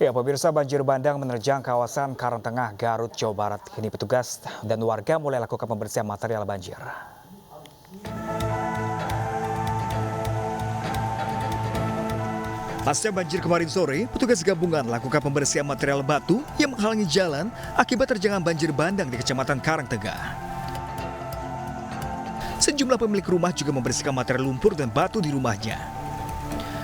Ya, pemirsa, banjir bandang menerjang kawasan Karangtengah, Garut, Jawa Barat. Kini petugas dan warga mulai lakukan pembersihan material banjir. Pasca banjir kemarin sore, petugas gabungan lakukan pembersihan material batu yang menghalangi jalan akibat terjangan banjir bandang di Kecamatan Karangtengah. Sejumlah pemilik rumah juga membersihkan material lumpur dan batu di rumahnya.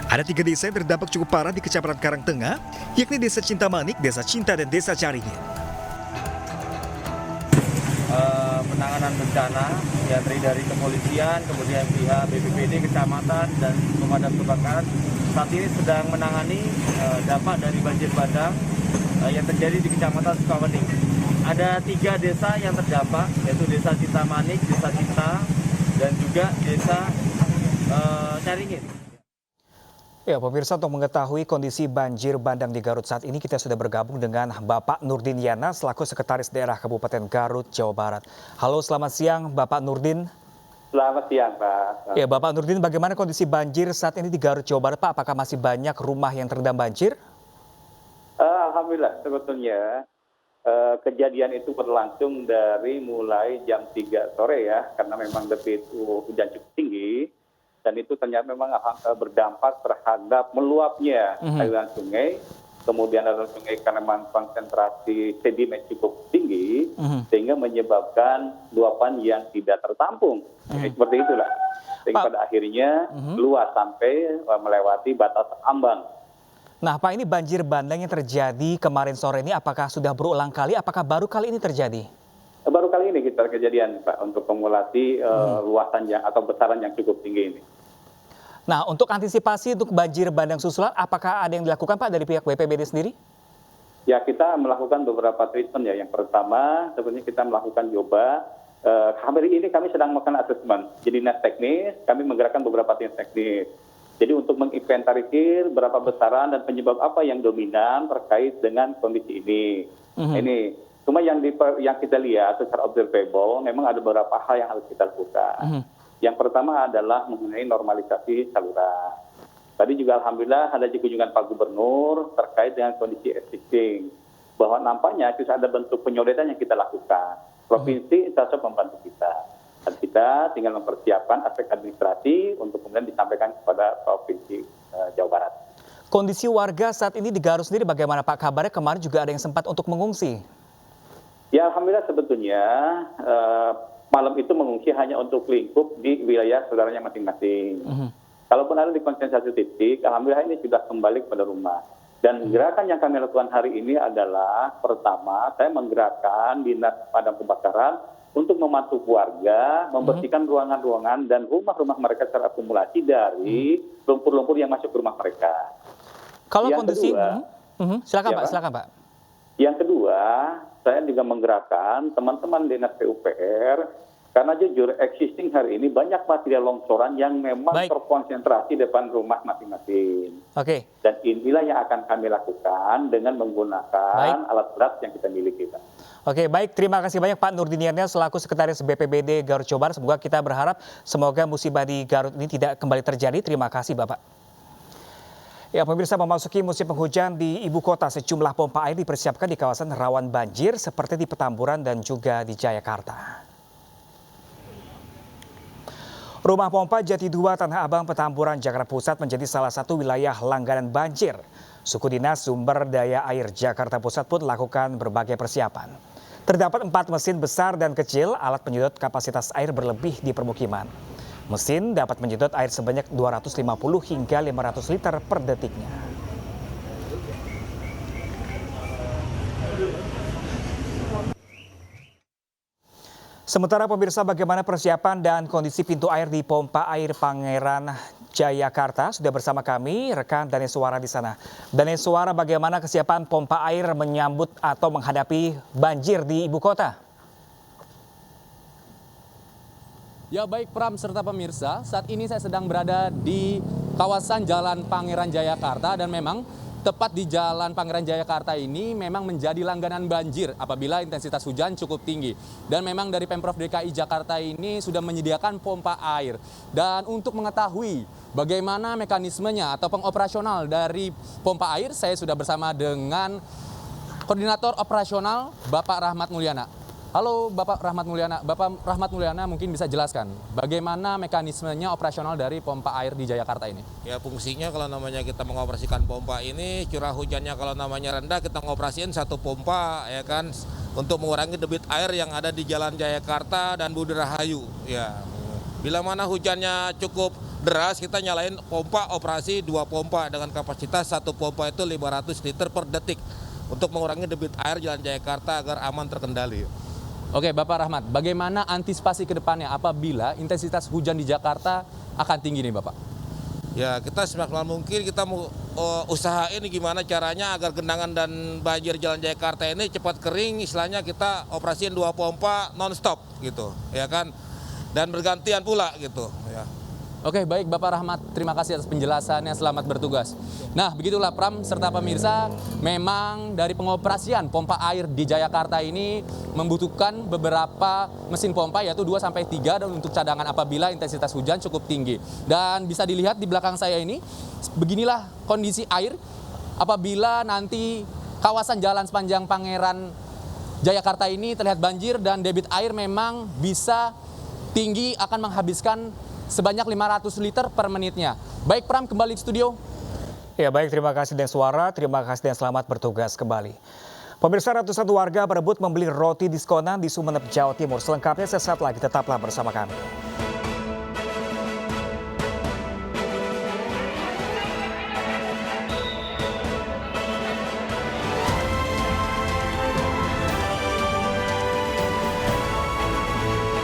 Ada 3 desa yang terdampak cukup parah di Kecamatan Karangtengah, yakni Desa Cintamanik, Desa Cinta, dan Desa Caringin. Penanganan bencana yang terdiri dari kepolisian, kemudian pihak BPBD kecamatan dan pemadam kebakaran saat ini sedang menangani dampak dari banjir bandang yang terjadi di Kecamatan Sukawening. Ada 3 desa yang terdampak, yaitu Desa Cintamanik, Desa Cinta, dan juga Desa Caringin. Ya, pemirsa, untuk mengetahui kondisi banjir bandang di Garut saat ini, kita sudah bergabung dengan Bapak Nurdin Yana selaku Sekretaris Daerah Kabupaten Garut, Jawa Barat. Halo, selamat siang Bapak Nurdin. Selamat siang, Pak. Ya, Bapak Nurdin, bagaimana kondisi banjir saat ini di Garut, Jawa Barat, Pak? Apakah masih banyak rumah yang terendam banjir? Alhamdulillah, sebetulnya kejadian itu berlangsung dari mulai jam 3 sore ya, karena memang debit hujan cukup tinggi. Dan itu ternyata memang berdampak terhadap meluapnya aliran sungai. Kemudian aliran sungai karena memang konsentrasi sedimen cukup tinggi, sehingga menyebabkan luapan yang tidak tertampung. Seperti itulah. Sehingga pada akhirnya luas sampai melewati batas ambang. Nah, Pak, ini banjir bandang yang terjadi kemarin sore ini apakah sudah berulang kali? Apakah baru kali ini terjadi? Baru kali ini kita kejadian, Pak, untuk kumulasi luasan atau besaran yang cukup tinggi ini. Nah, untuk antisipasi untuk banjir bandang susulan, apakah ada yang dilakukan, Pak, dari pihak BPBD sendiri? Ya, kita melakukan beberapa treatment ya. Yang pertama, sebenarnya kita melakukan coba. Hari ini kami sedang melakukan asesmen. Jadi dinas teknis, kami menggerakkan beberapa tim teknis. Jadi untuk menginventarisir berapa besaran dan penyebab apa yang dominan terkait dengan kondisi ini. Ini cuma yang kita lihat secara observable, memang ada beberapa hal yang harus kita lakukan. Yang pertama adalah mengenai normalisasi saluran. Tadi juga alhamdulillah ada kunjungan Pak Gubernur terkait dengan kondisi existing. Bahwa nampaknya itu ada bentuk penyodetan yang kita lakukan. Provinsi tetap membantu kita. Dan kita tinggal mempersiapkan aspek administrasi untuk kemudian disampaikan kepada Provinsi Jawa Barat. Kondisi warga saat ini di Garut sendiri bagaimana, Pak? Kabarnya kemarin juga ada yang sempat untuk mengungsi. Ya, alhamdulillah sebetulnya malam itu mengungsi hanya untuk lingkup di wilayah saudaranya masing-masing. Kalaupun ada di konsentrasi titik, alhamdulillah ini sudah kembali kepada rumah. Dan gerakan yang kami lakukan hari ini adalah, pertama, saya menggerakkan dinas pemadam kebakaran untuk membantu warga membersihkan ruangan-ruangan dan rumah-rumah mereka secara akumulasi dari lumpur-lumpur yang masuk ke rumah mereka. Kalau yang kondisi, kedua, silakan, ya, Pak, silakan, Pak. Yang kedua, saya juga menggerakkan teman-teman dinas PUPR, karena jujur existing hari ini banyak material longsoran yang memang terkonsentrasi depan rumah masing-masing. Oke. Dan inilah yang akan kami lakukan dengan menggunakan alat berat yang kita miliki, Pak. Oke, baik. Terima kasih banyak Pak Nurdin Yana selaku Sekretaris BPBD Garut, Jawa Barat. Semoga kita berharap semoga musibah di Garut ini tidak kembali terjadi. Terima kasih, Bapak. Ya, pemirsa, memasuki musim penghujan di ibu kota, sejumlah pompa air dipersiapkan di kawasan rawan banjir seperti di Petamburan dan juga di Jayakarta. Rumah pompa Jati 2 Tanah Abang, Petamburan, Jakarta Pusat menjadi salah satu wilayah langganan banjir. Suku Dinas Sumber Daya Air Jakarta Pusat pun lakukan berbagai persiapan. Terdapat 4 mesin besar dan kecil, alat penyedot kapasitas air berlebih di permukiman. Mesin dapat menyedot air sebanyak 250 hingga 500 liter per detiknya. Sementara pemirsa, bagaimana persiapan dan kondisi pintu air di pompa air Pangeran Jayakarta? Sudah bersama kami rekan Daneswara di sana. Daneswara, bagaimana kesiapan pompa air menyambut atau menghadapi banjir di ibu kota? Ya, baik Pram serta pemirsa, saat ini saya sedang berada di kawasan Jalan Pangeran Jayakarta dan memang tepat di Jalan Pangeran Jayakarta ini memang menjadi langganan banjir apabila intensitas hujan cukup tinggi. Dan memang dari Pemprov DKI Jakarta ini sudah menyediakan pompa air. Dan untuk mengetahui bagaimana mekanismenya atau pengoperasional dari pompa air, saya sudah bersama dengan Koordinator Operasional Bapak Rahmat Mulyana. Halo Bapak Rahmat Mulyana. Bapak Rahmat Mulyana mungkin bisa jelaskan bagaimana mekanismenya operasional dari pompa air di Jayakarta ini? Ya, fungsinya kalau namanya kita mengoperasikan pompa ini, curah hujannya kalau namanya rendah, kita ngoperasiin satu pompa ya kan, untuk mengurangi debit air yang ada di Jalan Jayakarta dan Budi Rahayu. Ya, bila mana hujannya cukup deras, kita nyalain pompa operasi 2 pompa dengan kapasitas 1 pompa itu 500 liter per detik untuk mengurangi debit air Jalan Jayakarta agar aman terkendali. Oke Bapak Rahmat, bagaimana antisipasi ke depannya apabila intensitas hujan di Jakarta akan tinggi nih Bapak? Ya, kita semaksimal mungkin kita mau usahain gimana caranya agar genangan dan banjir Jalan Jayakarta ini cepat kering, istilahnya kita operasiin 2 pompa non-stop gitu, ya kan, dan bergantian pula gitu ya. Oke, baik Bapak Rahmat, terima kasih atas penjelasannya, selamat bertugas. Nah, begitulah Pram serta pemirsa, memang dari pengoperasian pompa air di Jayakarta ini membutuhkan beberapa mesin pompa, yaitu 2-3 dan untuk cadangan apabila intensitas hujan cukup tinggi. Dan bisa dilihat di belakang saya ini, beginilah kondisi air apabila nanti kawasan jalan sepanjang Pangeran Jayakarta ini terlihat banjir dan debit air memang bisa tinggi, akan menghabiskan sebanyak 500 liter per menitnya. Baik Pram, kembali ke studio. Ya baik, terima kasih dan Suara, terima kasih dan selamat bertugas kembali. Pemirsa, ratusan warga berebut membeli roti diskonan di Sumeneb, Jawa Timur. Selengkapnya sesaat lagi, tetaplah bersama kami.